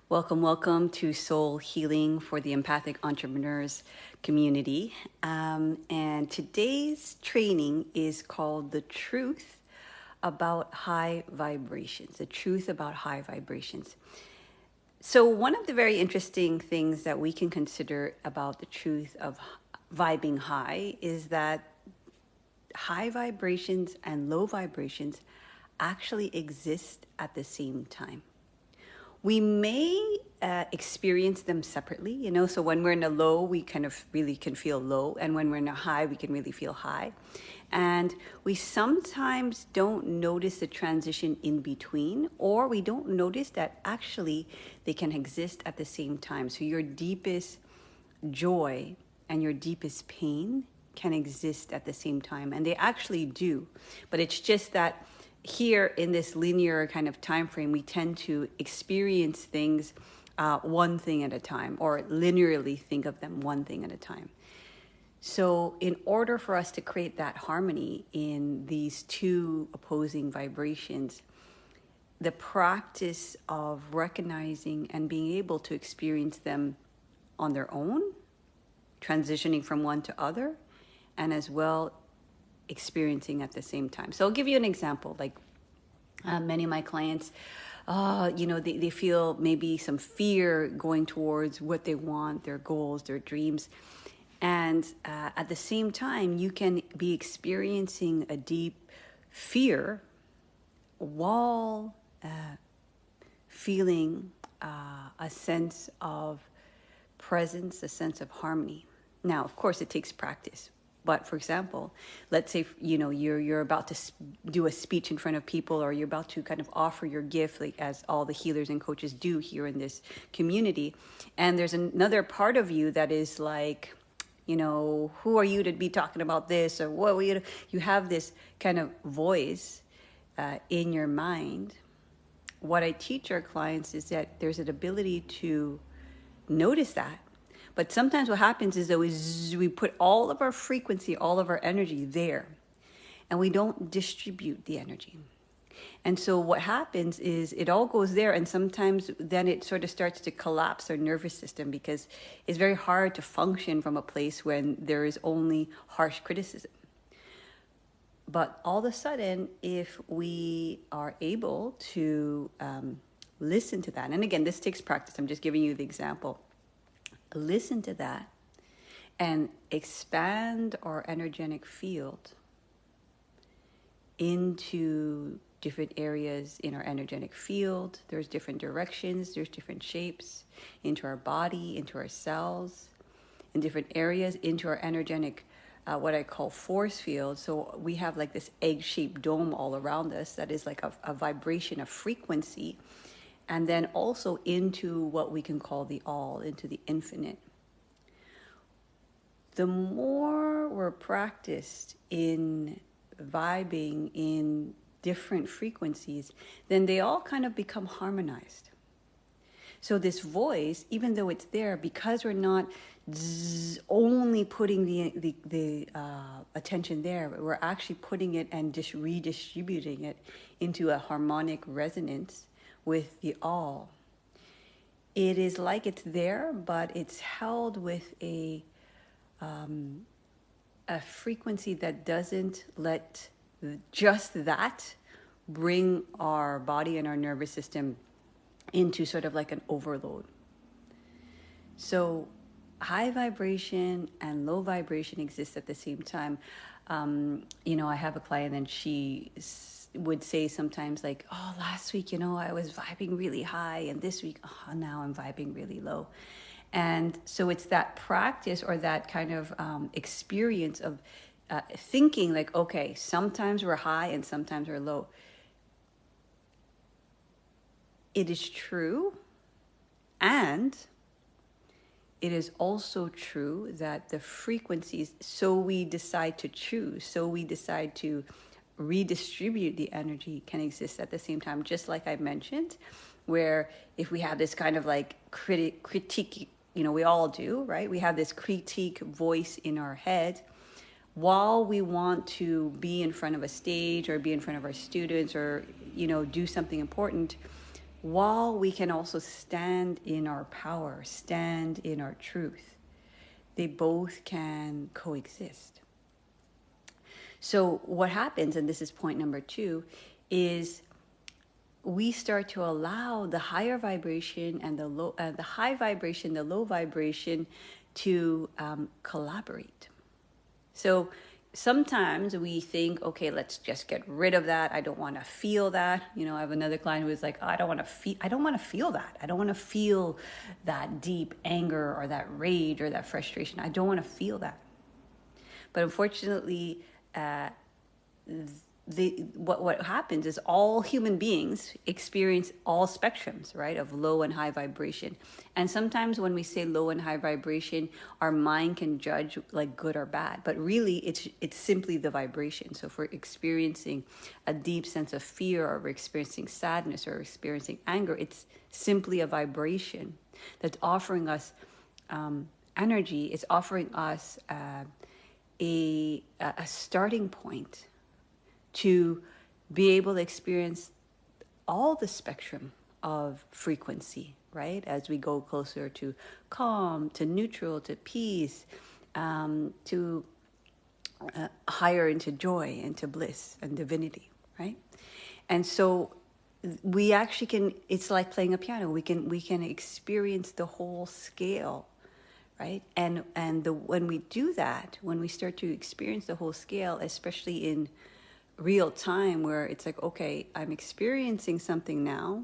Welcome to Soul Healing for the Empathic Entrepreneurs community. And today's training is called The Truth About High Vibrations. The Truth About High Vibrations. So, one of the very interesting things that we can consider about the truth of vibing high is that high vibrations and low vibrations actually exist at the same time. We may experience them separately, so when we're in a low, we kind of really can feel low. And when we're in a high, we can really feel high. And we sometimes don't notice the transition in between, or we don't notice that actually they can exist at the same time. So your deepest joy and your deepest pain can exist at the same time. And they actually do. But it's just that here in this linear kind of time frame, we tend to experience things one thing at a time, or linearly think of them one thing at a time. So in order for us to create that harmony in these two opposing vibrations, the practice of recognizing and being able to experience them on their own, transitioning from one to other, and as well experiencing at the same time. So I'll give you an example. Like many of my clients, they feel maybe some fear going towards what they want, their goals, their dreams. And at the same time, you can be experiencing a deep fear while feeling a sense of presence, a sense of harmony. Now, of course, it takes practice. But for example, let's say you're about to do a speech in front of people, or you're about to kind of offer your gift, like as all the healers and coaches do here in this community. And there's another part of you that is like, who are you to be talking about this, or what? You have this kind of voice in your mind. What I teach our clients is that there's an ability to notice that. But sometimes what happens is that we put all of our frequency, all of our energy there, and we don't distribute the energy. And so what happens is it all goes there, and sometimes then it sort of starts to collapse our nervous system, because it's very hard to function from a place when there is only harsh criticism. But all of a sudden, if we are able to listen to that, and again, this takes practice. I'm just giving you the example. Listen to that and expand our energetic field into different areas in our energetic field. There's different directions, there's different shapes into our body, into our cells, in different areas, into our energetic, what I call force field. So we have like this egg-shaped dome all around us that is like a vibration, a frequency. And then also into what we can call the all, into the infinite. The more we're practiced in vibing in different frequencies, then they all kind of become harmonized. So this voice, even though it's there, because we're not only putting the attention there, but we're actually putting it and just redistributing it into a harmonic resonance with the all. It is like it's there, but it's held with a frequency that doesn't let just that bring our body and our nervous system into sort of like an overload. So high vibration and low vibration exist at the same time. I have a client, and she would say sometimes like, oh, last week, I was vibing really high, and this week, oh, now I'm vibing really low. And so it's that practice, or that kind of experience of thinking like, okay, sometimes we're high and sometimes we're low. It is true, and it is also true that the frequencies, so we decide to choose, so we decide to redistribute the energy, can exist at the same time. Just like I mentioned, where if we have this kind of like critique, we all do, right? We have this critique voice in our head while we want to be in front of a stage, or be in front of our students, or do something important. while we can also stand in our power, stand in our truth. They both can coexist. So what happens, and this is point number 2, is we start to allow the higher vibration and the high vibration, the low vibration to collaborate. So sometimes we think, okay, let's just get rid of that. I don't want to feel that. You know, I have another client who is like, I don't want to feel that. I don't want to feel that deep anger or that rage or that frustration. I don't want to feel that. But unfortunately, what happens is all human beings experience all spectrums, right, of low and high vibration. And sometimes when we say low and high vibration, our mind can judge like good or bad, but really it's simply the vibration. So if we're experiencing a deep sense of fear, or we're experiencing sadness, or experiencing anger, it's simply a vibration that's offering us energy. It's offering us a starting point to be able to experience all the spectrum of frequency, right? As we go closer to calm, to neutral, to peace, to higher into joy, into bliss and divinity, right? And so we actually can, it's like playing a piano. We can experience the whole scale, right? And when we do that, when we start to experience the whole scale, especially in real time, where it's like, okay, I'm experiencing something now,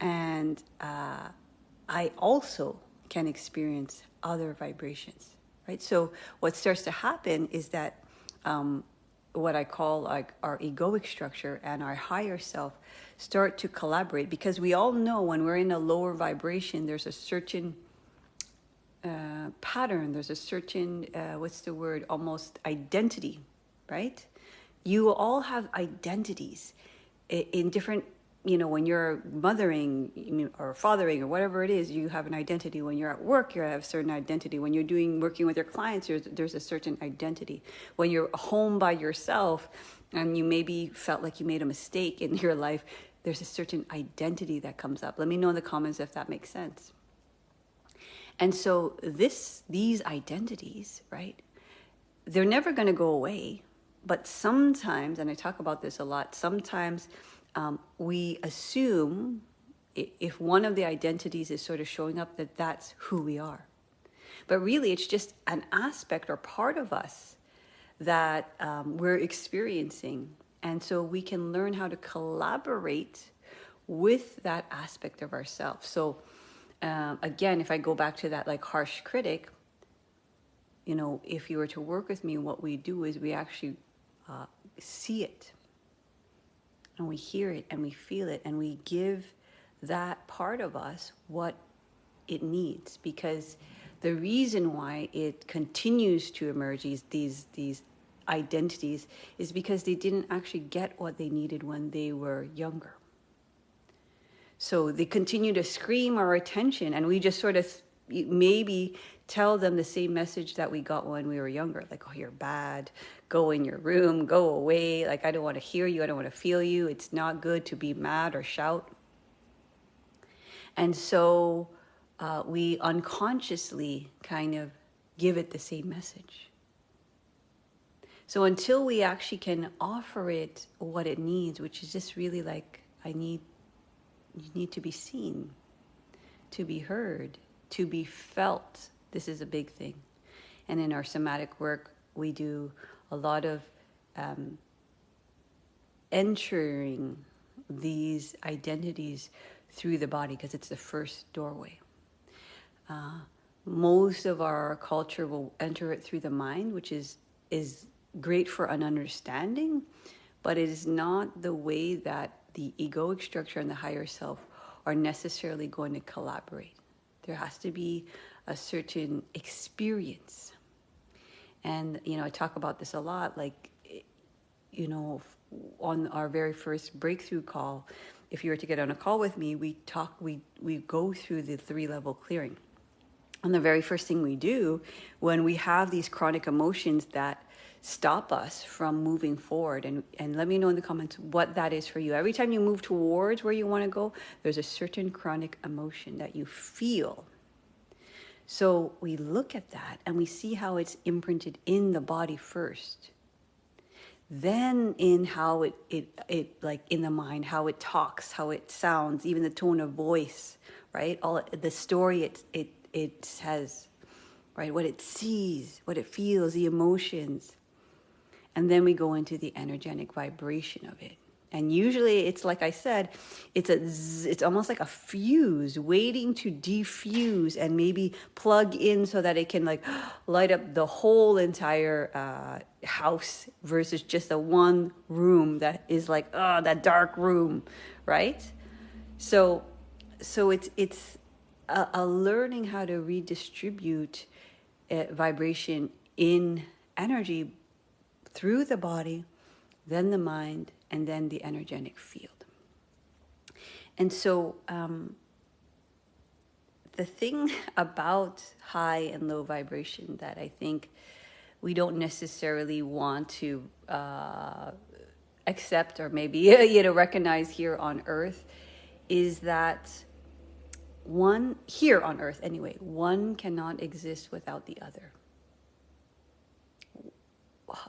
and I also can experience other vibrations, right? So what starts to happen is that what I call like our egoic structure and our higher self start to collaborate, because we all know when we're in a lower vibration, there's a certain pattern, there's a certain, almost identity, right? You all have identities in different, when you're mothering or fathering or whatever it is, you have an identity. When you're at work, you have a certain identity. When you're working with your clients, there's a certain identity. When you're home by yourself and you maybe felt like you made a mistake in your life, there's a certain identity that comes up. Let me know in the comments if that makes sense. And so these identities, right, they're never going to go away. But sometimes, and I talk about this a lot, sometimes we assume if one of the identities is sort of showing up, that that's who we are. But really, it's just an aspect or part of us that we're experiencing. And so we can learn how to collaborate with that aspect of ourselves. So again, if I go back to that like harsh critic, if you were to work with me, what we do is we actually see it, and we hear it, and we feel it, and we give that part of us what it needs. Because the reason why it continues to emerge, these identities, is because they didn't actually get what they needed when they were younger. So they continue to scream our attention, and we just sort of maybe tell them the same message that we got when we were younger, like, oh, you're bad, go in your room, go away, like, I don't want to hear you, I don't want to feel you, it's not good to be mad or shout. And so we unconsciously kind of give it the same message. So until we actually can offer it what it needs, which is just really like, you need to be seen, to be heard, to be felt. This is a big thing. And in our somatic work, we do a lot of entering these identities through the body, because it's the first doorway. Most of our culture will enter it through the mind, which is great for an understanding, but it is not the way that the egoic structure and the higher self are necessarily going to collaborate. There has to be a certain experience. And, I talk about this a lot, like, on our very first breakthrough call, if you were to get on a call with me, we go through the 3-level clearing. And the very first thing we do when we have these chronic emotions that stop us from moving forward. And let me know in the comments what that is for you. Every time you move towards where you want to go, there's a certain chronic emotion that you feel. So we look at that and we see how it's imprinted in the body first. Then in how it like in the mind, how it talks, how it sounds, even the tone of voice, right? All the story it has, right? What it sees, what it feels, the emotions. And then we go into the energetic vibration of it. And usually it's like I said, it's almost like a fuse waiting to defuse and maybe plug in so that it can like light up the whole entire house versus just the one room that is like, that dark room, right? So it's a learning how to redistribute vibration in energy through the body, then the mind, and then the energetic field. And so the thing about high and low vibration that I think we don't necessarily want to accept or maybe recognize here on Earth is that one, here on Earth anyway, one cannot exist without the other.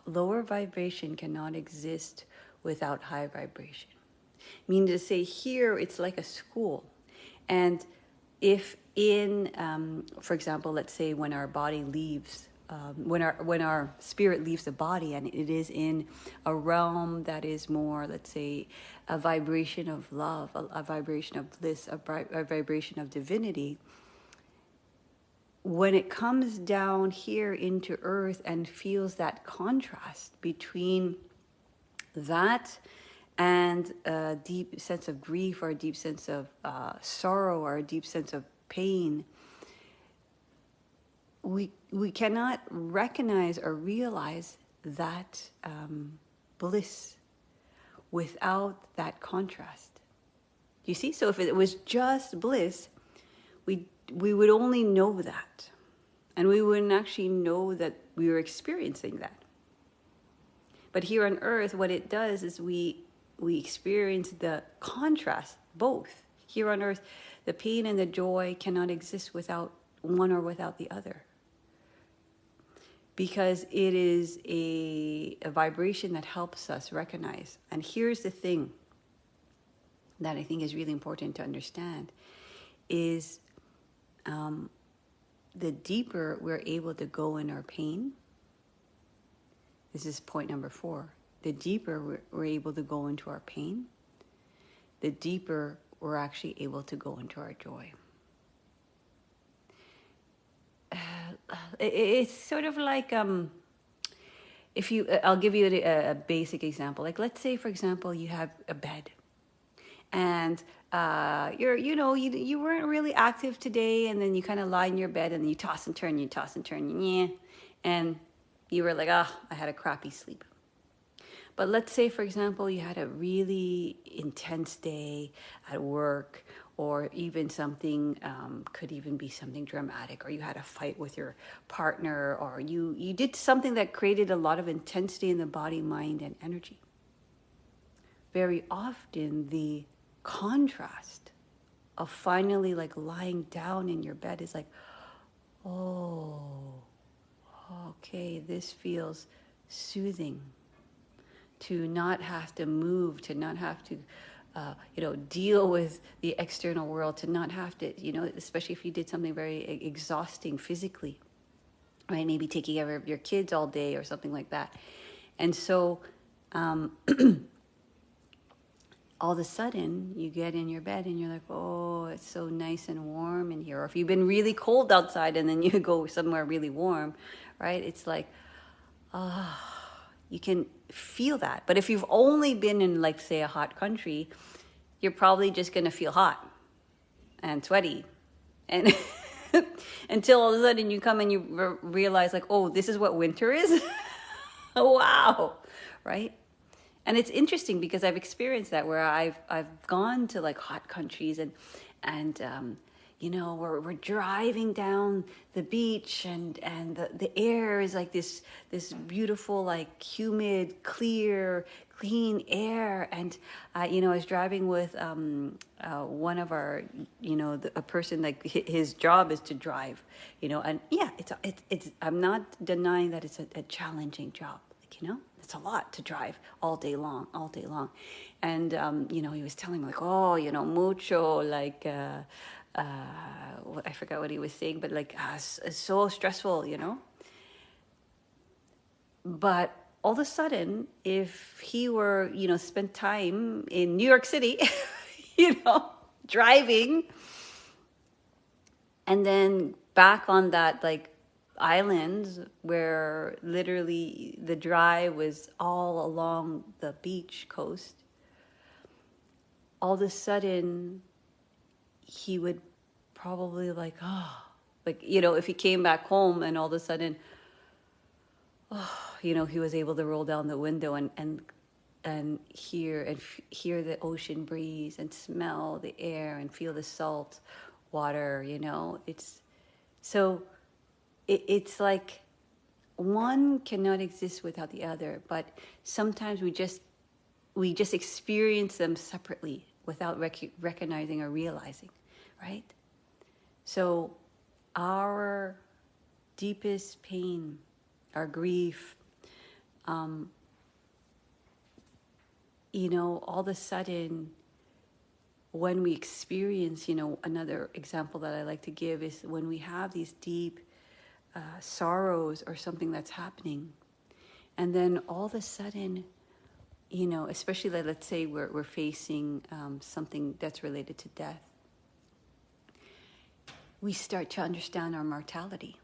Lower vibration cannot exist without high vibration. Meaning to say here, it's like a school. And if for example, let's say when our body leaves, when our spirit leaves the body and it is in a realm that is more, let's say, a vibration of love, a vibration of bliss, a vibration of divinity, when it comes down here into earth and feels that contrast between that and a deep sense of grief or a deep sense of sorrow or a deep sense of pain, we cannot recognize or realize that bliss without that contrast. You see? So if it was just bliss, we would only know that. And we wouldn't actually know that we were experiencing that. But here on earth, what it does is we experience the contrast, both. Here on earth, the pain and the joy cannot exist without one or without the other. Because it is a vibration that helps us recognize. And here's the thing that I think is really important to understand is the deeper we're able to go in our pain, this is point number 4, the deeper we're able to go into our pain, the deeper we're actually able to go into our joy. It's sort of like, I'll give you a basic example. Like, let's say, for example, you have a bed. And you weren't really active today, and then you kind of lie in your bed and you toss and turn, and you were like, I had a crappy sleep. But let's say, for example, you had a really intense day at work, or even something, could even be something dramatic, or you had a fight with your partner, or you did something that created a lot of intensity in the body, mind, and energy. Very often, the contrast of finally like lying down in your bed is like, okay, this feels soothing, to not have to move, to not have to deal with the external world, to not have to, especially if you did something very exhausting physically, right? Maybe taking care of your kids all day or something like that. And so all of a sudden you get in your bed and you're like, it's so nice and warm in here. Or if you've been really cold outside and then you go somewhere really warm, right? It's like, you can feel that. But if you've only been in, like, say, a hot country, you're probably just going to feel hot and sweaty. And until all of a sudden you come and you realize, like, this is what winter is? Wow, right? And it's interesting because I've experienced that, where I've gone to like hot countries and we're driving down the beach, and the air is like this beautiful, like humid, clear, clean air. And I was driving with one of our, a person, like his job is to drive, and yeah, it's I'm not denying that it's a challenging job. It's a lot to drive all day long, all day long. And, he was telling me, like, oh, mucho, like, I forgot what he was saying, but like, it's so stressful. But all of a sudden, if he were, spent time in New York City, driving, and then back on that, like, island where literally the drive was all along the beach coast, all of a sudden he would probably like, like, if he came back home and all of a sudden, he was able to roll down the window and hear the ocean breeze and smell the air and feel the salt water. It's so it's like one cannot exist without the other, but sometimes we just experience them separately without recognizing or realizing, right? So our deepest pain, our grief, all of a sudden, when we experience, another example that I like to give is when we have these deep sorrows or something that's happening, and then all of a sudden, especially like, let's say we're facing something that's related to death, we start to understand our mortality,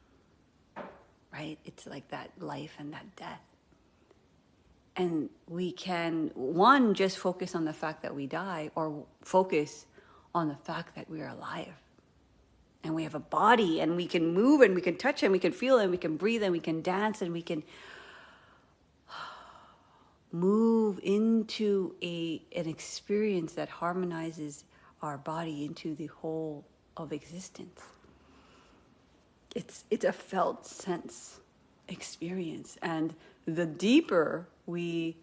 right? It's like that life and that death. And we can, one, just focus on the fact that we die, or focus on the fact that we are alive. And we have a body, and we can move, and we can touch, and we can feel, and we can breathe, and we can dance, and we can move into an experience that harmonizes our body into the whole of existence. It's a felt sense experience. And the deeper we,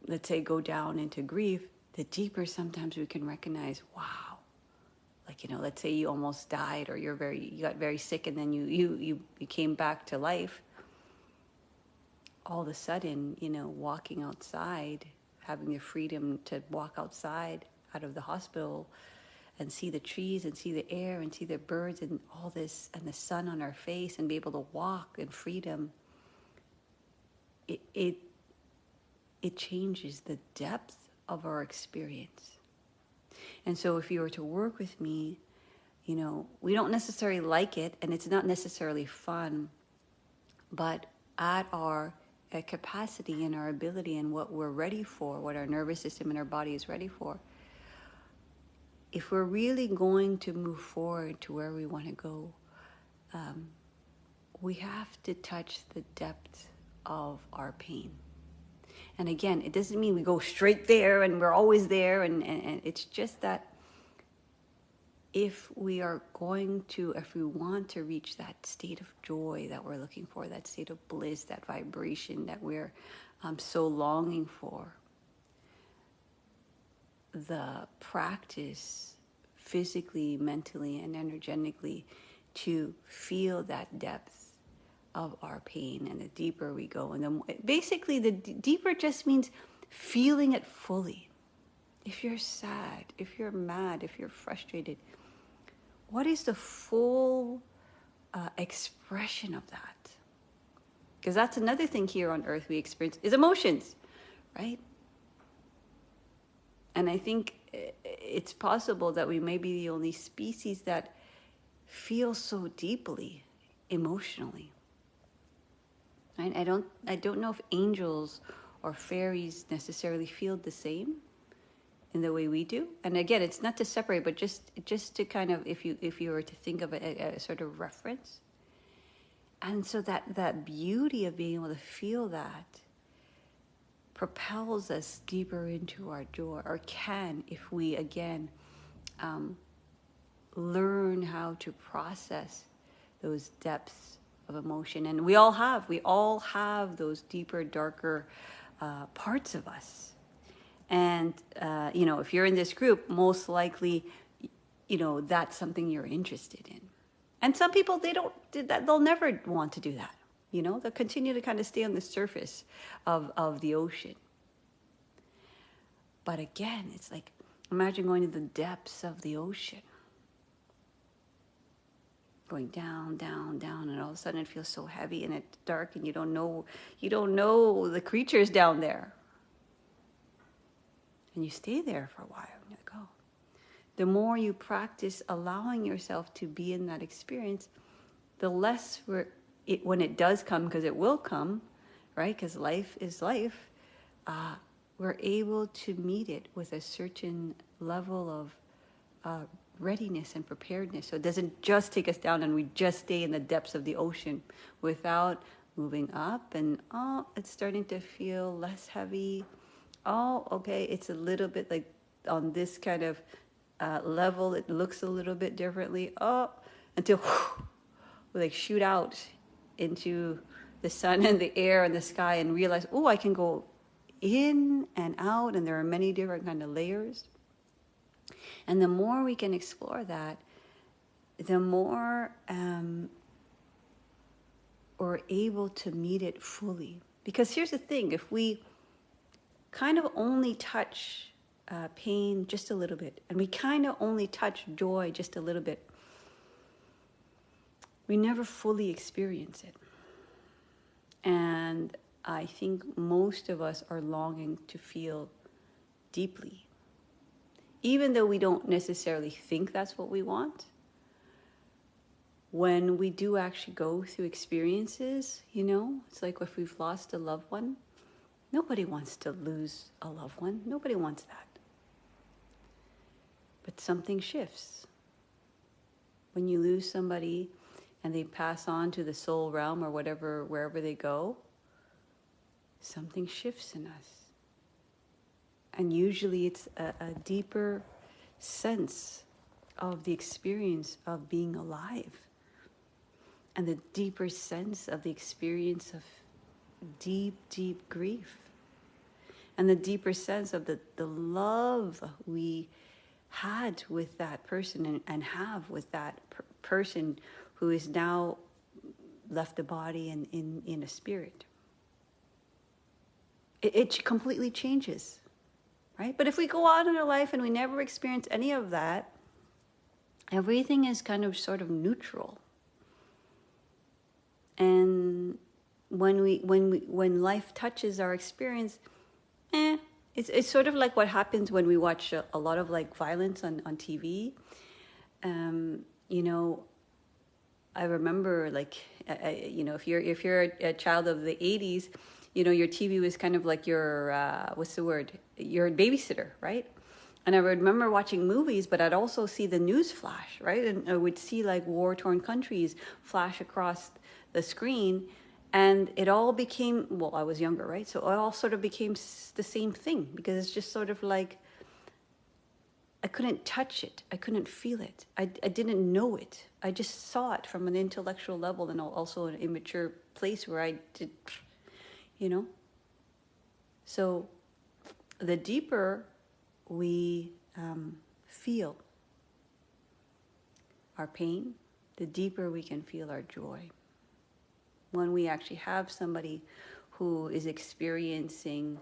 let's say, go down into grief, the deeper sometimes we can recognize, wow, like, let's say you almost died, or you got very sick, and then you came back to life. All of a sudden, walking outside, having the freedom to walk outside out of the hospital and see the trees and see the air and see the birds and all this, and the sun on our face, and be able to walk in freedom, it changes the depth of our experience. And so if you were to work with me, we don't necessarily like it, and it's not necessarily fun, but at our capacity and our ability and what we're ready for, what our nervous system and our body is ready for, if we're really going to move forward to where we want to go, we have to touch the depth of our pain. And again, it doesn't mean we go straight there and we're always there, and it's just that if we want to reach that state of joy that we're looking for, that state of bliss, that vibration that we're so longing for, the practice physically, mentally, and energetically to feel that depth of our pain, and the deeper we go, and then basically the deeper just means feeling it fully. If you're sad, if you're mad, if you're frustrated, what is the full expression of that? Because that's another thing here on earth we experience is emotions, right? And I think it's possible that we may be the only species that feel so deeply emotionally. Right? I don't know if angels or fairies necessarily feel the same in the way we do. And again, it's not to separate, but just to kind of, if you were to think of a sort of reference. And so that beauty of being able to feel that propels us deeper into our joy, or can, if we again learn how to process those depths of emotion. And we all have those deeper, darker parts of us. And, if you're in this group, most likely, that's something you're interested in. And some people, they'll never want to do that. They'll continue to kind of stay on the surface of the ocean. But again, it's like, imagine going to the depths of the ocean. Going down, down, down, and all of a sudden it feels so heavy and it's dark and you don't know the creatures down there. And you stay there for a while and you're like, oh. The more you practice allowing yourself to be in that experience, the less when it does come, because it will come, right? Because life is life, we're able to meet it with a certain level of readiness and preparedness. So it doesn't just take us down and we just stay in the depths of the ocean without moving up and, it's starting to feel less heavy. Oh, okay, it's a little bit like on this kind of level, it looks a little bit differently. Until we like shoot out into the sun and the air and the sky and realize, I can go in and out, and there are many different kind of layers. And the more we can explore that, the more we're able to meet it fully. Because here's the thing, if we kind of only touch pain just a little bit, and we kind of only touch joy just a little bit, we never fully experience it. And I think most of us are longing to feel deeply. Even though we don't necessarily think that's what we want, when we do actually go through experiences, it's like if we've lost a loved one, nobody wants to lose a loved one. Nobody wants that. But something shifts. When you lose somebody and they pass on to the soul realm or whatever, wherever they go, something shifts in us. And usually it's a deeper sense of the experience of being alive. And the deeper sense of the experience of deep, deep grief. And the deeper sense of the love we had with that person and have with that person who is now left the body and in a spirit. It completely changes, right? But if we go on in our life and we never experience any of that, everything is kind of sort of neutral. And when life touches our experience, it's sort of like what happens when we watch a lot of like violence on TV. I remember if you're a child of the 80s, your TV was kind of like your your babysitter, right? And I remember watching movies, but I'd also see the news flash, right? And I would see like war-torn countries flash across the screen. And it all became, I was younger, right? So it all sort of became the same thing, because it's just sort of like, I couldn't touch it. I couldn't feel it. I didn't know it. I just saw it from an intellectual level and also an immature place where I did, So the deeper we feel our pain, the deeper we can feel our joy. When we actually have somebody who is experiencing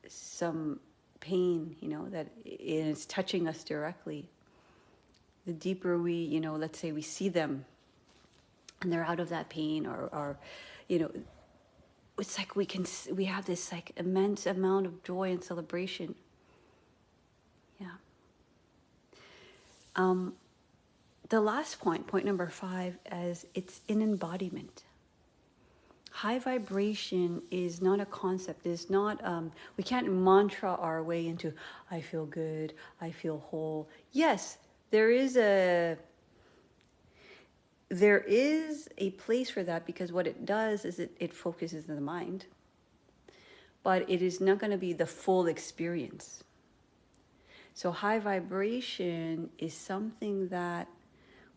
some pain, that is touching us directly, the deeper we, let's say we see them and they're out of that pain or it's like we have this like immense amount of joy and celebration. Yeah. The last point number 5, is it's an embodiment. High vibration is not a concept. It's not, we can't mantra our way into, I feel good, I feel whole. Yes, there is a place for that, because what it does is it focuses the mind. But it is not going to be the full experience. So high vibration is something that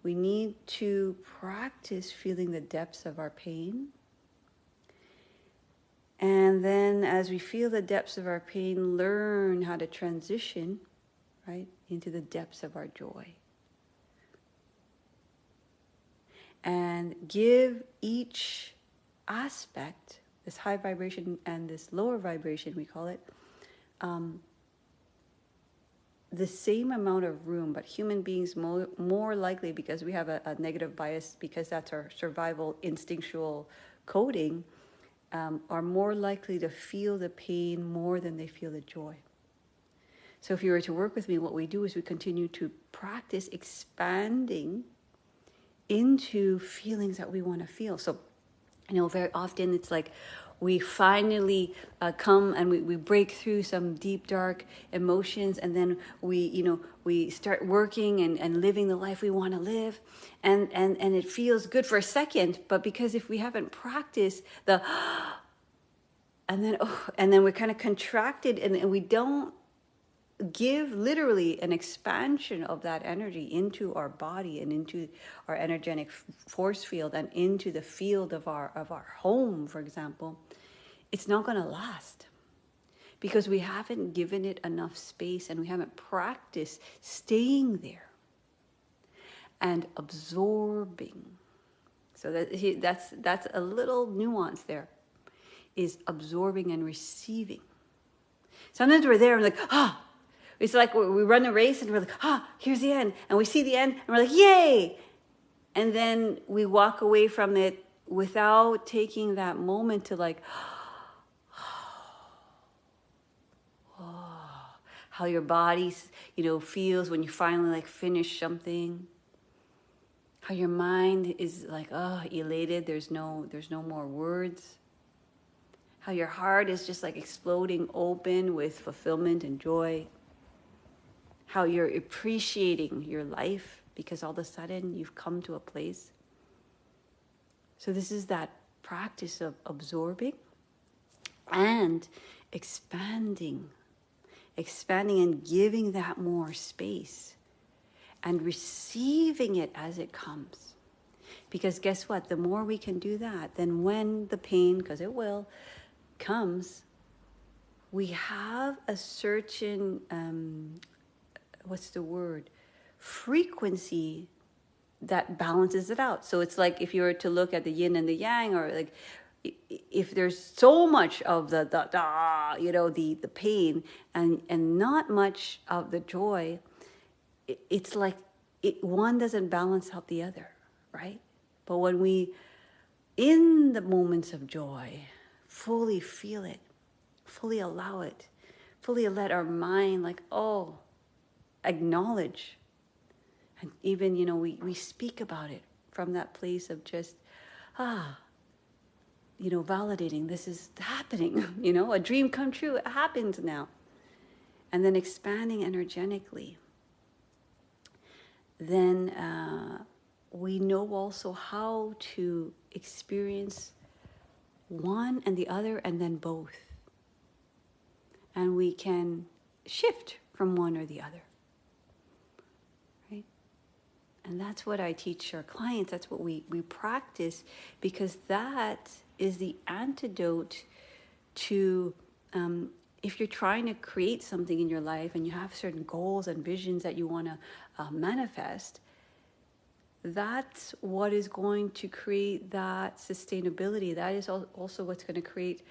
we need to practice feeling the depths of our pain. And then as we feel the depths of our pain, learn how to transition, right, into the depths of our joy. And give each aspect, this high vibration and this lower vibration, we call it, the same amount of room. But human beings more likely, because we have a negative bias, because that's our survival instinctual coding, are more likely to feel the pain more than they feel the joy. So if you were to work with me, what we do is we continue to practice expanding into feelings that we want to feel. So, very often it's like we finally come and we break through some deep, dark emotions, and then we start working and living the life we want to live, and it feels good for a second, but because if we haven't practiced the and then we're kind of contracted, and we don't give literally an expansion of that energy into our body and into our energetic force field and into the field of our home, for example, it's not going to last, because we haven't given it enough space and we haven't practiced staying there and absorbing. So that's a little nuance there, is absorbing and receiving. Sometimes we're there and like, it's like we run a race and we're like, here's the end. And we see the end and we're like, yay! And then we walk away from it without taking that moment to like, how your body, feels when you finally finish something. How your mind is like, elated. There's no more words. How your heart is just like exploding open with fulfillment and joy. How you're appreciating your life because all of a sudden you've come to a place. So this is that practice of absorbing and expanding and giving that more space and receiving it as it comes. Because guess what? The more we can do that, then when the pain, because it will, comes, we have a certain frequency that balances it out. So it's like if you were to look at the yin and the yang, or like if there's so much of the pain and not much of the joy, it's like one doesn't balance out the other, right? But when we, in the moments of joy, fully feel it, fully allow it, fully let our mind acknowledge, and even we speak about it from that place of just validating, this is happening, a dream come true, it happens now, and then expanding energetically, then we know also how to experience one and the other, and then both, and we can shift from one or the other. And that's what I teach our clients. That's what we practice, because that is the antidote to, if you're trying to create something in your life and you have certain goals and visions that you want to manifest, that's what is going to create that sustainability. That is also what's going to create,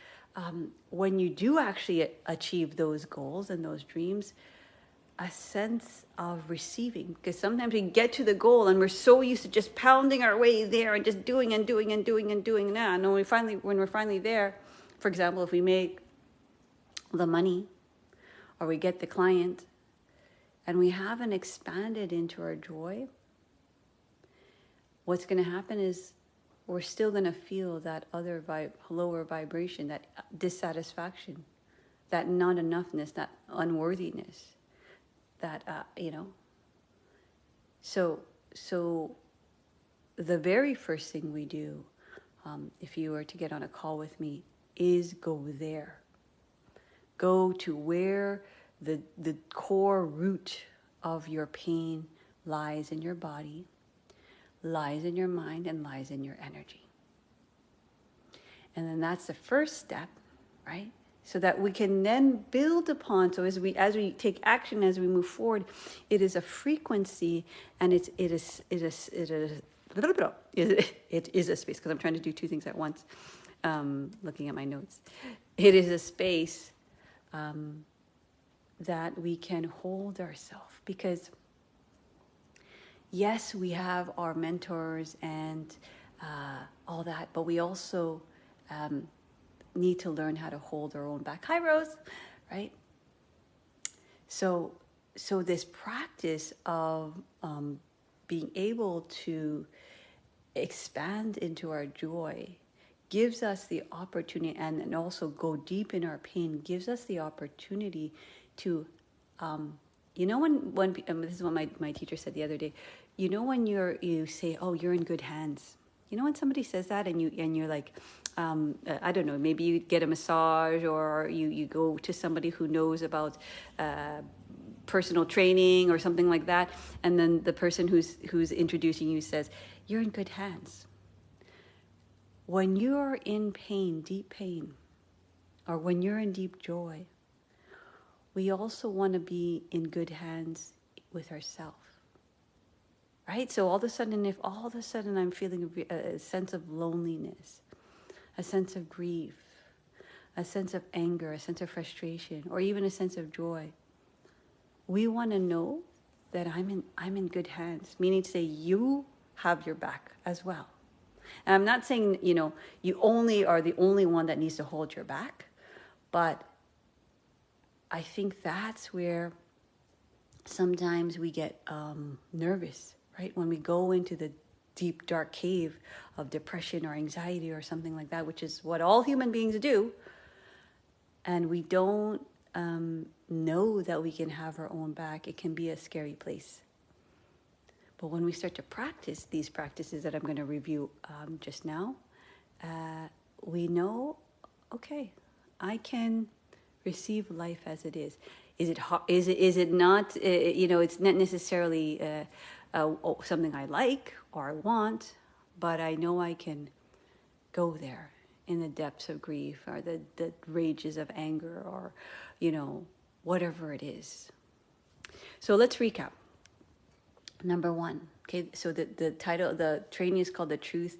when you do actually achieve those goals and those dreams, a sense of receiving. Because sometimes we get to the goal and we're so used to just pounding our way there and just doing and doing and doing and doing that. And when we're finally there, for example, if we make the money or we get the client and we haven't expanded into our joy, what's going to happen is we're still going to feel that other lower vibration, that dissatisfaction, that not enoughness, that unworthiness. That so the very first thing we do, if you were to get on a call with me, is go there. Go to where the core root of your pain lies in your body, lies in your mind, and lies in your energy. And then that's the first step, right? So that we can then build upon. So as we take action, as we move forward, it is a frequency, and it is a space, because I'm trying to do two things at once. Looking at my notes, it is a space that we can hold ourselves, because yes, we have our mentors and all that, but we also need to learn how to hold our own back. Hi, Rose, right? So this practice of being able to expand into our joy gives us the opportunity, and also go deep in our pain, gives us the opportunity to, when this is what my teacher said the other day, when you say, oh, you're in good hands. When somebody says that, and you're like, I don't know, maybe you get a massage, or you go to somebody who knows about personal training or something like that, and then the person who's introducing you says, you're in good hands. When you're in pain, deep pain, or when you're in deep joy, we also want to be in good hands with ourselves. Right? So if all of a sudden I'm feeling a sense of loneliness, a sense of grief, a sense of anger, a sense of frustration, or even a sense of joy, we want to know that I'm in good hands, meaning to say you have your back as well. And I'm not saying, you only are the only one that needs to hold your back, but I think that's where sometimes we get nervous, right? When we go into the deep, dark cave of depression or anxiety or something like that, which is what all human beings do, and we don't know that we can have our own back, it can be a scary place. But when we start to practice these practices that I'm going to review just now, we know, okay, I can receive life as it is. Is it not? It's not necessarily something I like or I want, but I know I can go there in the depths of grief, or the rages of anger, or whatever it is. So let's recap. Number one, okay, so the title of the training is called The Truth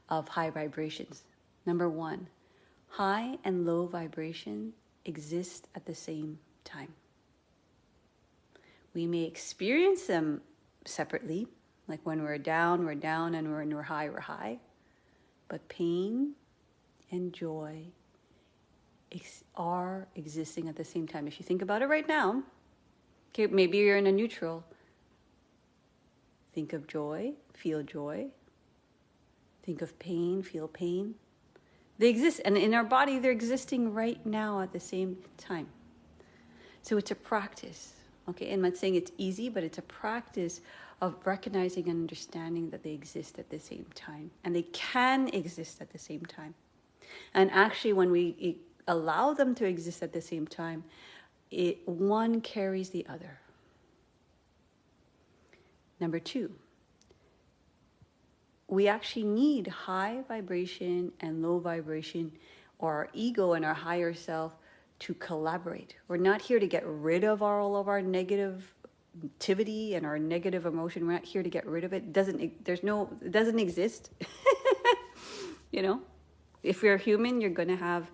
of High Vibrations. Number one, high and low vibration exist at the same time. We may experience them separately, like when we're down, and when we're high, we're high. But pain and joy are existing at the same time. If you think about it right now, okay, maybe you're in a neutral. Think of joy, feel joy. Think of pain, feel pain. They exist, and in our body, they're existing right now at the same time. So it's a practice, okay? I'm not saying it's easy, but it's a practice of recognizing and understanding that they exist at the same time. And they can exist at the same time. And actually, when we allow them to exist at the same time, one carries the other. Number two, we actually need high vibration and low vibration, or our ego and our higher self, to collaborate. We're not here to get rid of all of our negativity and our negative emotion. We're not here to get rid of it. It doesn't exist. If you're human, you're going to have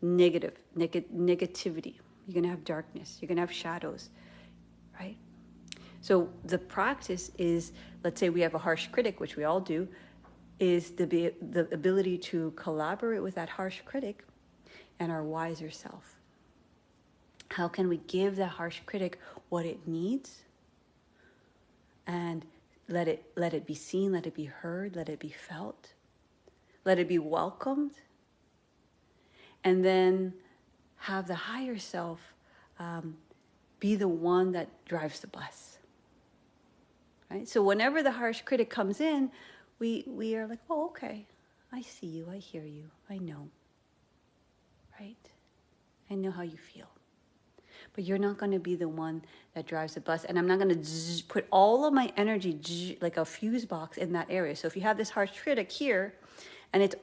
negativity. You're going to have darkness. You're going to have shadows, right? So the practice is, let's say we have a harsh critic, which we all do, is the ability to collaborate with that harsh critic and our wiser self. How can we give the harsh critic what it needs, and let it be seen, let it be heard, let it be felt, let it be welcomed, and then have the higher self be the one that drives the bus. Right? So whenever the harsh critic comes in, we are like, oh, okay, I see you, I hear you, I know. Right? I know how you feel. but you're not going to be the one that drives the bus. And I'm not going to put all of my energy like a fuse box in that area. So if you have this harsh critic here, and it's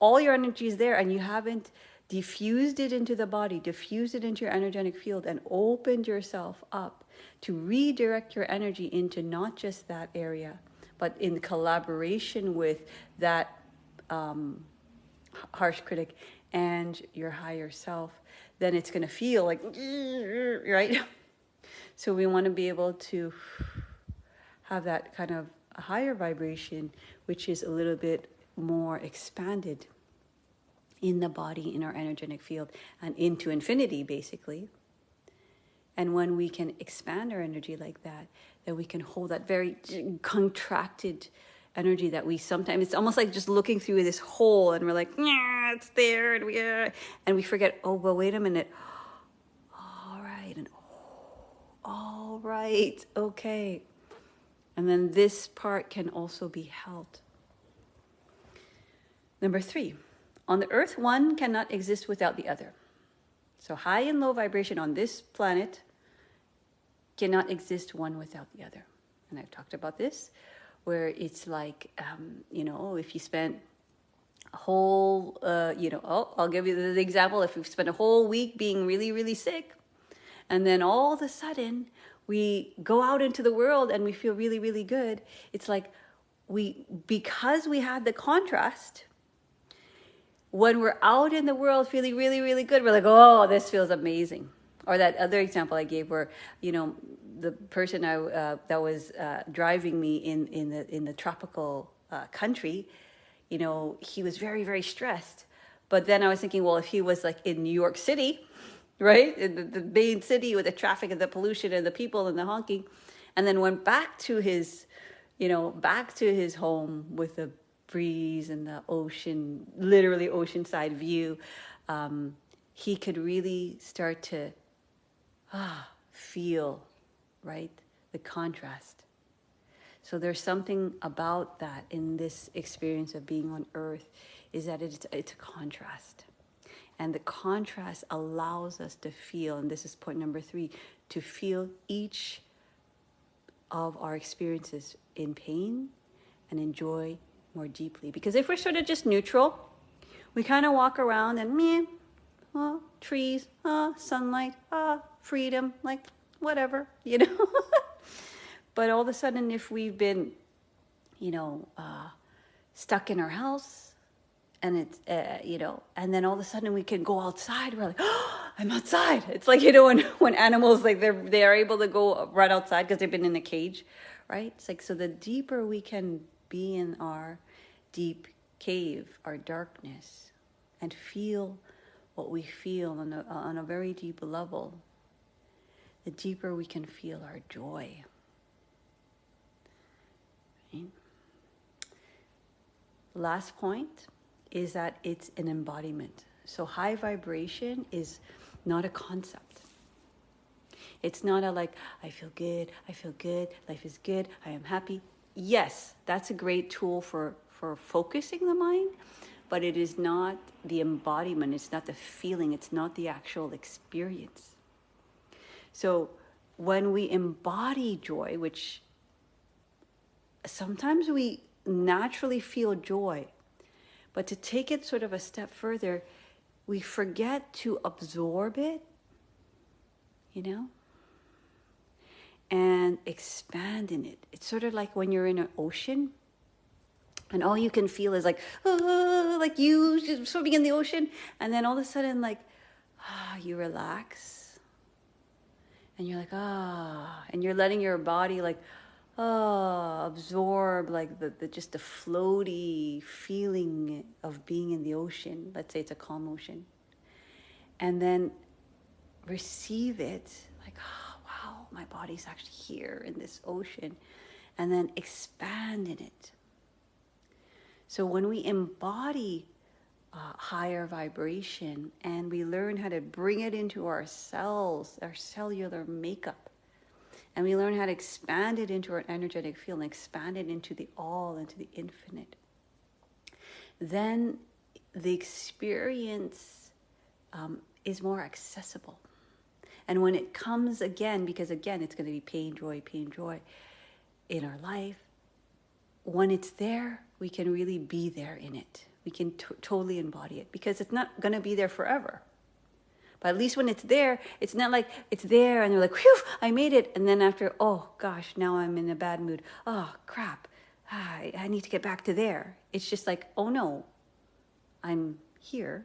all your energy is there, and you haven't diffused it into the body, diffused it into your energetic field, and opened yourself up to redirect your energy into not just that area, but in collaboration with that harsh critic and your higher self, then it's going to feel like, right? So we want to be able to have that kind of a higher vibration, which is a little bit more expanded in the body, in our energetic field, and into infinity, basically. And when we can expand our energy like that, then we can hold that very contracted energy that we sometimes, it's almost like just looking through this hole, and we're like, yeah, it's there, and we forget, oh, well, wait a minute. All right, and all right, okay. And then this part can also be held. Number 3, on the earth, one cannot exist without the other. So high and low vibration on this planet cannot exist one without the other. And I've talked about this, where it's like, if you spent a whole, I'll give you the example. If we've spent a whole week being really, really sick, and then all of a sudden we go out into the world and we feel really, really good, it's like because we had the contrast, when we're out in the world feeling really, really good, we're like, oh, this feels amazing. Or that other example I gave where, the person that was driving me in the tropical country, he was very, very stressed. But then I was thinking, well, if he was like in New York City, right, in the main city with the traffic and the pollution and the people and the honking, and then went back to his home with the breeze and the ocean, literally oceanside view, he could really start to feel, right, the contrast. So there's something about that in this experience of being on earth, is that it's a contrast. And the contrast allows us to feel, and this is point number 3, to feel each of our experiences in pain and in joy more deeply. Because if we're sort of just neutral, we kind of walk around and trees, sunlight, freedom, like whatever, But all of a sudden, if we've been, stuck in our house, and it's, and then all of a sudden we can go outside, we're like, oh, I'm outside. It's like, when animals, like they are able to go run outside because they've been in a cage, right? It's like, so the deeper we can be in our deep cave, our darkness, and feel what we feel on a very deep level, the deeper we can feel our joy. Right? Last point is that it's an embodiment. So high vibration is not a concept. It's not a like, I feel good, life is good, I am happy. Yes, that's a great tool for focusing the mind, but it is not the embodiment, it's not the feeling, it's not the actual experience. So when we embody joy, which sometimes we naturally feel joy, but to take it sort of a step further, we forget to absorb it, and expand in it. It's sort of like when you're in an ocean and all you can feel is like you just swimming in the ocean, and then all of a sudden you relax and you're like, and you're letting your body absorb the just the floaty feeling of being in the ocean. Let's say it's a calm ocean. And then receive it like, wow, my body's actually here in this ocean. And then expand in it. So when we embody higher vibration and we learn how to bring it into our cells, our cellular makeup, and we learn how to expand it into our energetic field and expand it into the all, into the infinite, then the experience is more accessible. And when it comes again, because again, it's going to be pain, joy in our life, when it's there, we can really be there in it. We can totally embody it, because it's not going to be there forever. But at least when it's there, it's not like it's there and you're like, whew, I made it. And then after, oh gosh, now I'm in a bad mood. Oh crap, I need to get back to there. It's just like, oh no, I'm here.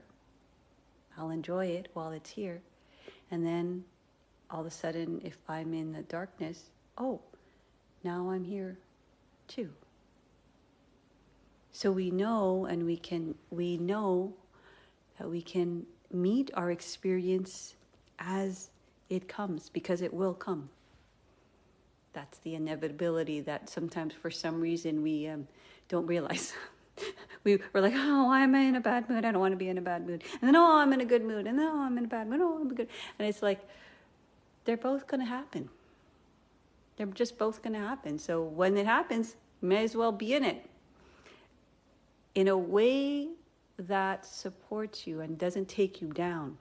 I'll enjoy it while it's here. And then all of a sudden, if I'm in the darkness, oh, now I'm here too. So we know, and we know that we can meet our experience as it comes, because it will come. That's the inevitability that sometimes for some reason we don't realize. We're like, oh, why am I in a bad mood? I don't want to be in a bad mood. And then, oh, I'm in a good mood. And then, oh, I'm in a bad mood. Oh, I'm good. And it's like, they're both going to happen. They're just both going to happen. So when it happens, you may as well be in it in a way that supports you and doesn't take you down.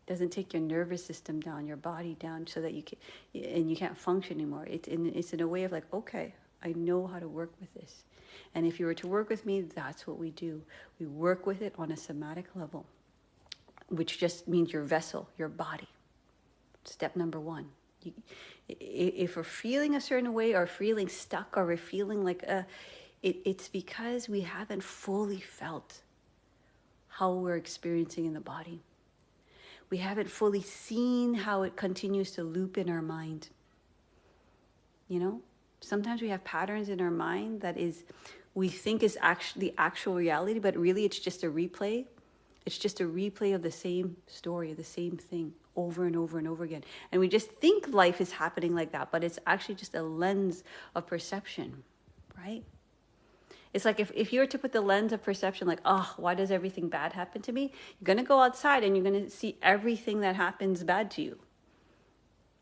Doesn't take your nervous system down, your body down, so that you can't function anymore. It's in a way of like, okay, I know how to work with this. And if you were to work with me, that's what we do. We work with it on a somatic level, which just means your vessel, your body. Step number one. If we're feeling a certain way, or feeling stuck, or we're feeling like it's because we haven't fully felt how we're experiencing in the body. We haven't fully seen how it continues to loop in our mind. You know, sometimes we have patterns in our mind that we think is actually the actual reality, but really it's just a replay. It's just a replay of the same story, the same thing over and over and over again. And we just think life is happening like that, but it's actually just a lens of perception, right? It's like if you were to put the lens of perception, like, oh, why does everything bad happen to me? You're going to go outside and you're going to see everything that happens bad to you.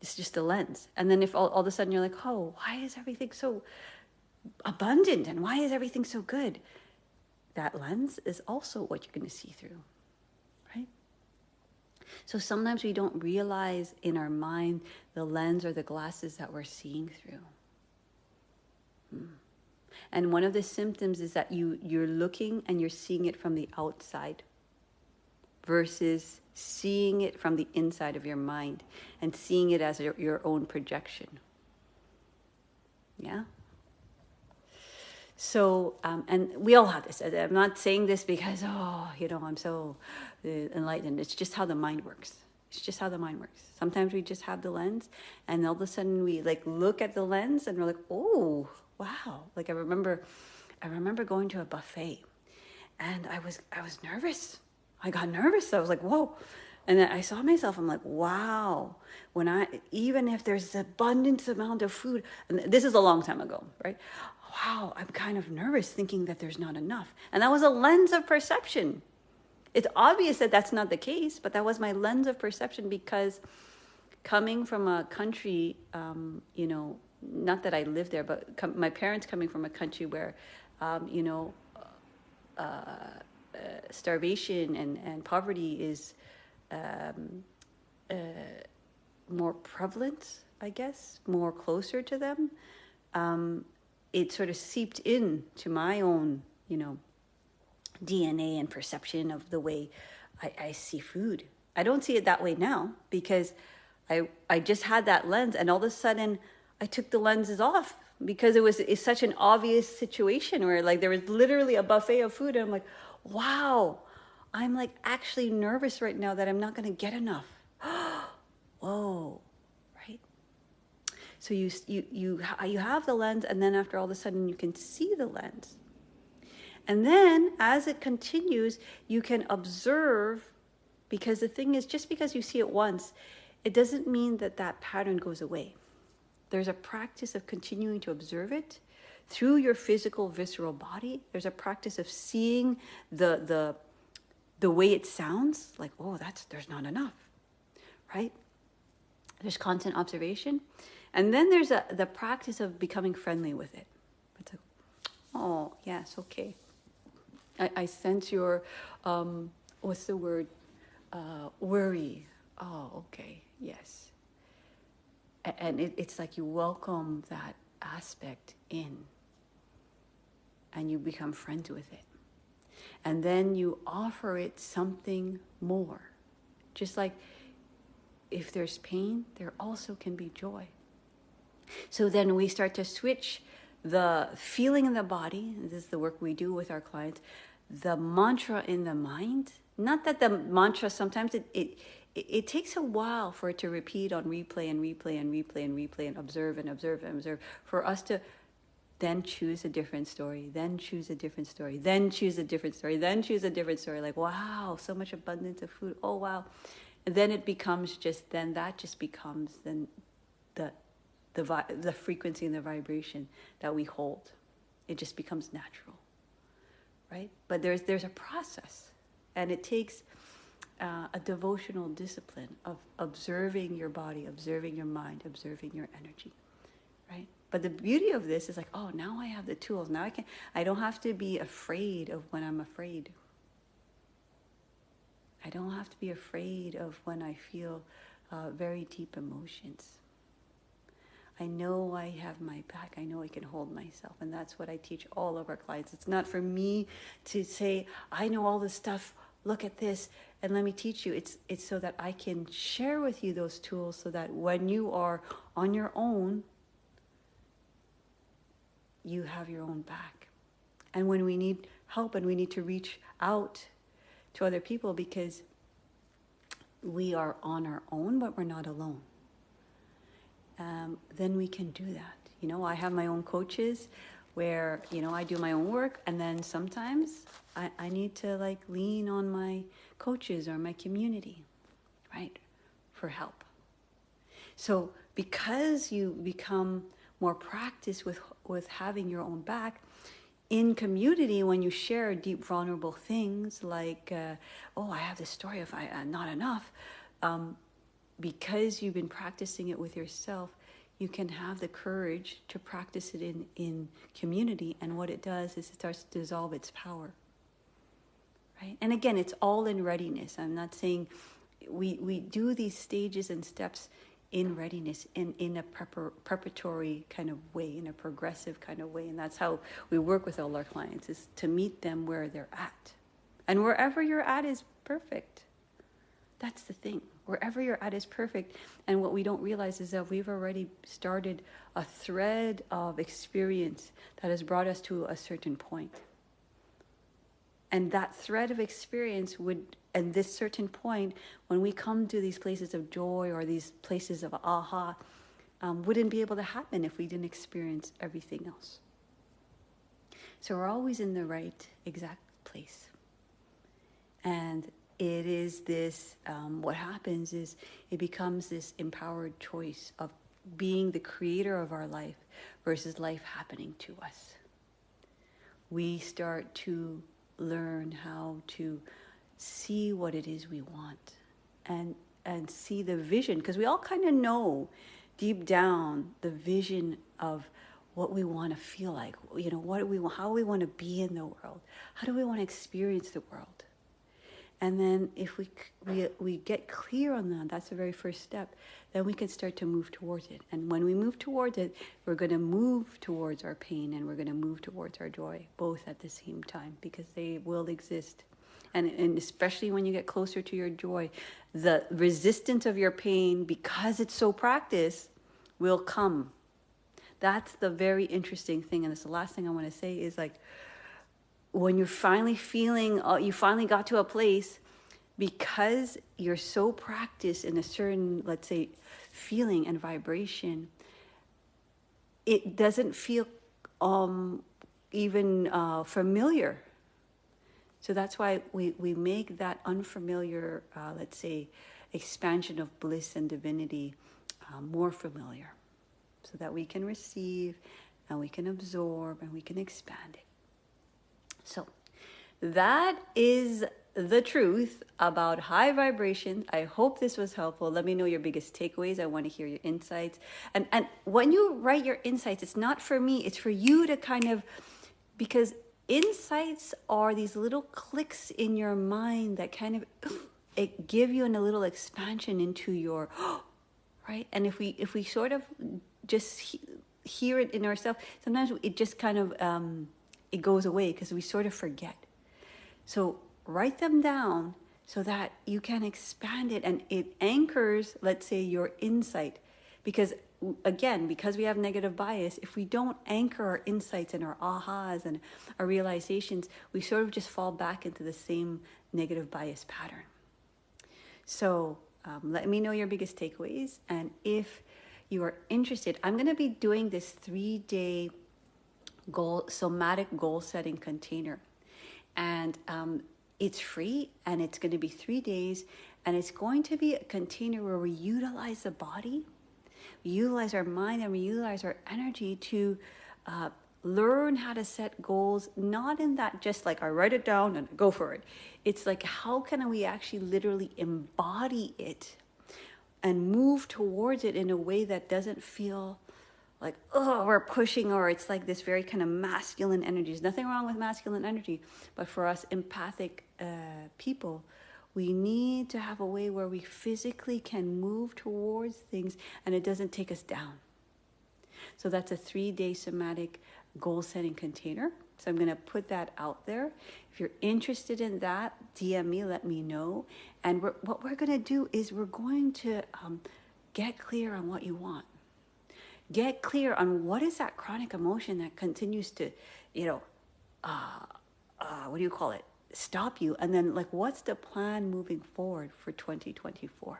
It's just a lens. And then if all of a sudden you're like, oh, why is everything so abundant? And why is everything so good? That lens is also what you're going to see through, right? So sometimes we don't realize in our mind the lens or the glasses that we're seeing through. And one of the symptoms is that you're looking and you're seeing it from the outside versus seeing it from the inside of your mind and seeing it as your own projection. Yeah? So, and we all have this. I'm not saying this because, I'm so enlightened. It's just how the mind works. It's just how the mind works. Sometimes we just have the lens, and all of a sudden we like look at the lens and we're like, oh, wow. Like I remember going to a buffet, and I was nervous. I got nervous. I was like, whoa. And then I saw myself, I'm like, wow. Even if there's abundant amount of food, and this is a long time ago, right? Wow, I'm kind of nervous thinking that there's not enough. And that was a lens of perception. It's obvious that that's not the case, but that was my lens of perception, because coming from a country, not that I lived there, but my parents coming from a country where, starvation and poverty is more prevalent, I guess, more closer to them. It sort of seeped in to my own, DNA and perception of the way I see food. I don't see it that way now, because I just had that lens, and all of a sudden I took the lenses off, because it's such an obvious situation where like there was literally a buffet of food, and I'm like, wow, I'm like actually nervous right now that I'm not going to get enough. Whoa, right? So you have the lens, and then after all of a sudden you can see the lens. And then as it continues, you can observe, because the thing is, just because you see it once, it doesn't mean that pattern goes away. There's a practice of continuing to observe it through your physical, visceral body. There's a practice of seeing the way it sounds, like, oh, there's not enough, right? There's constant observation. And then there's the practice of becoming friendly with it. It's like, oh, yes, okay. I sense your, what's the word? Worry, oh, okay, yes. And it's like you welcome that aspect in and you become friends with it. And then you offer it something more. Just like if there's pain, there also can be joy. So then we start to switch the feeling in the body. This is the work we do with our clients. The mantra in the mind. Not that the mantra, sometimes it takes a while for it to repeat on replay and replay and replay and replay and observe and observe and observe, for us to then choose a different story, then choose a different story, then choose a different story, then choose a different story. Like, wow, so much abundance of food. Oh, wow. And then it becomes that just becomes then the frequency and the vibration that we hold. It just becomes natural, right? But there's a process, and it takes a devotional discipline of observing your body, observing your mind, observing your energy, right? But the beauty of this is like, oh, now I have the tools. Now I don't have to be afraid of when I'm afraid. I don't have to be afraid of when I feel very deep emotions. I know I have my back. I know I can hold myself. And that's what I teach all of our clients. It's not for me to say, I know all this stuff. Look at this and let me teach you. It's so that I can share with you those tools so that when you are on your own, you have your own back. And when we need help and we need to reach out to other people because we are on our own, but we're not alone, then we can do that. You know, I have my own coaches where, you know, I do my own work, and then sometimes I need to like lean on my coaches or my community, right, for help. So because you become more practiced with having your own back, in community, when you share deep, vulnerable things like, oh, I have this story of not enough, because you've been practicing it with yourself, you can have the courage to practice it in community. And what it does is it starts to dissolve its power, right? And again, it's all in readiness. I'm not saying we do these stages and steps in readiness, in a preparatory kind of way, in a progressive kind of way. And that's how we work with all our clients, is to meet them where they're at. And wherever you're at is perfect. That's the thing. Wherever you're at is perfect. And what we don't realize is that we've already started a thread of experience that has brought us to a certain point. And that thread of experience and this certain point, when we come to these places of joy or these places of aha, wouldn't be able to happen if we didn't experience everything else. So we're always in the right exact place. And it is this, what happens is it becomes this empowered choice of being the creator of our life versus life happening to us. We start to learn how to see what it is we want and see the vision, because we all kind of know deep down the vision of what we want to feel like, you know, how we want to be in the world, how do we want to experience the world. And then if we get clear on that, that's the very first step, then we can start to move towards it. And when we move towards it, we're going to move towards our pain and we're going to move towards our joy, both at the same time, because they will exist. And especially when you get closer to your joy, the resistance of your pain, because it's so practiced, will come. That's the very interesting thing. And it's the last thing I want to say is, like, when you're finally feeling, you finally got to a place, because you're so practiced in a certain, let's say, feeling and vibration, it doesn't feel even familiar. So that's why we make that unfamiliar, let's say, expansion of bliss and divinity more familiar, so that we can receive and we can absorb and we can expand it. So that is the truth about high vibration. I hope this was helpful. Let me know your biggest takeaways. I want to hear your insights. And when you write your insights, it's not for me, it's for you to kind of, because insights are these little clicks in your mind that kind of it give you a little expansion into your, right? And if we sort of just hear it in ourselves, sometimes it just kind of, it goes away because we sort of forget. So write them down so that you can expand it, and it anchors, let's say, your insight. Because again, because we have negative bias, if we don't anchor our insights and our ahas and our realizations, we sort of just fall back into the same negative bias pattern. So let me know your biggest takeaways. And if you are interested, I'm going to be doing this 3-day somatic goal setting container. And it's free, and it's going to be 3 days, and it's going to be a container where we utilize the body, we utilize our mind, and we utilize our energy to learn how to set goals, not in that just like I write it down and go for it. It's like, how can we actually literally embody it and move towards it in a way that doesn't feel like, oh, we're pushing, or it's like this very kind of masculine energy. There's nothing wrong with masculine energy, but for us empathic people, we need to have a way where we physically can move towards things and it doesn't take us down. So that's a 3-day somatic goal setting container. So I'm going to put that out there. If you're interested in that, DM me, let me know. And what we're going to do is we're going to get clear on what you want. Get clear on what is that chronic emotion that continues to, what do you call it? Stop you. And then like, what's the plan moving forward for 2024?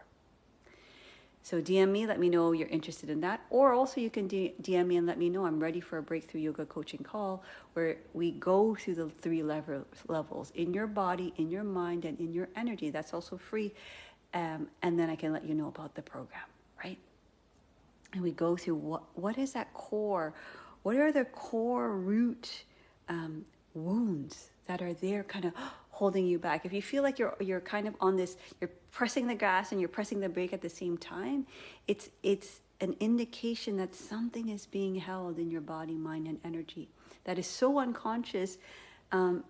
So DM me, let me know you're interested in that. Or also you can DM me and let me know I'm ready for a breakthrough yoga coaching call where we go through the 3 levels in your body, in your mind, and in your energy. That's also free. And then I can let you know about the program, right? And we go through what is that core? What are the core root wounds that are there kind of holding you back? If you feel like you're kind of on this, you're pressing the gas and you're pressing the brake at the same time, it's an indication that something is being held in your body, mind, and energy that is so unconscious, and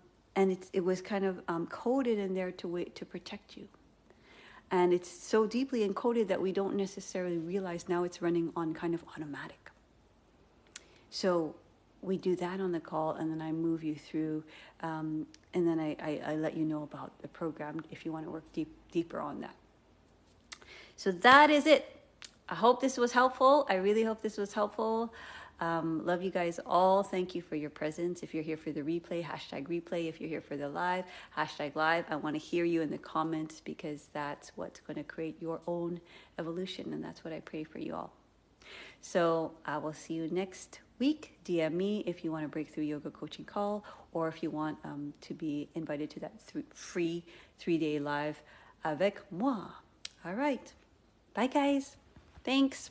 it was kind of coded in there to protect you. And it's so deeply encoded that we don't necessarily realize now it's running on kind of automatic. So we do that on the call, and then I move you through, and then I let you know about the program if you want to work deeper on that. So that is it. I hope this was helpful. I really hope this was helpful. Love you guys all. Thank you for your presence. If you're here for the replay, #replay. If you're here for the live, #live. I want to hear you in the comments because that's what's going to create your own evolution. And that's what I pray for you all. So I will see you next week. DM me if you want a breakthrough yoga coaching call, or if you want to be invited to that free 3-day live avec moi. All right. Bye, guys. Thanks.